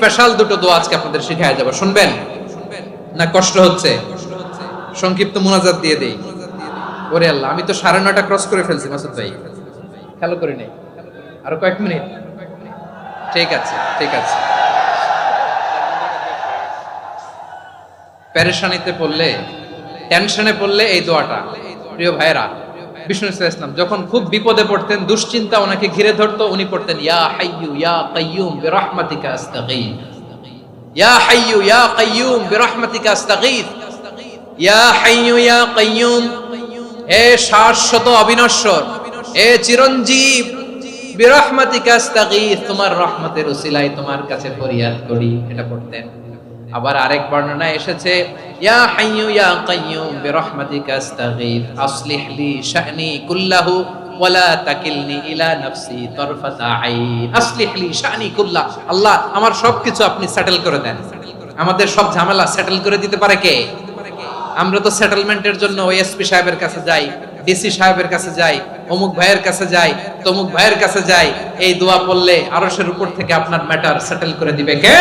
Special দুটো দোয়া আজকে আপনাদের শিখায় যাব, শুনবেন না? কষ্ট হচ্ছে? সংক্ষিপ্ত মুনাজাত দিয়ে দেই। ওরে আল্লাহ, আমি তো 9:30 ক্রস করে ফেলছি মাসুদ ভাই, খেয়াল করি নাই। আরো কয়েক মিনিট? ঠিক আছে, ঠিক আছে। পেরেশানিতে পড়লে, টেনশনে পড়লে এই দোয়াটা, প্রিয় ভাইরা, বিষ্ণু ইসলাম যখন খুব বিপদে পড়তেন, দুশ্চিন্তা ওনাকে ঘিরে ধরতো, উনি পড়তেন ইয়া হাইয়ু ইয়া কাইয়ুম বিরহমাতিকা আস্তাগীথ, ইয়া হাইয়ু ইয়া কাইয়ুম বিরহমাতিকা আস্তাগীথ, ইয়া হাইয়ু ইয়া কাইয়ুম, হে শাশ্বত অবিনশ্বর, হে চিরঞ্জীব, বিরহমাতিকা আস্তাগীথ, তোমার রহমতের উসিলায় তোমার কাছে ফরিয়াদ করি। এটা পড়তেন। আবার আরেক বর্ণনা এসেছে ইয়া হাইয়ু ইয়া কাইয়ুম বিরহমাতিকা আস্তাগীথ আসলিহ লি শা'নি কুল্লাহু ওয়ালা তাকিলনি ইলা নাফসি তারফাতা আইন। আসলিহ লি শা'নি কুল্লাহ, আল্লাহ আমার সবকিছু আপনি সেটেল করে দেন। আমাদের সব ঝামেলা সেটেল করে দিতে পারে কে? আমরা তো সেটেলমেন্টের জন্য ওএসপি সাহেবের কাছে যাই, ডিসি সাহেবের কাছে যাই, অমুক ভাইয়ের কাছে যাই, তমুক ভাইয়ের কাছে যাই। এই দোয়া পড়লে আরশের উপর থেকে আপনার ম্যাটার সেটেল করে দিবে কে?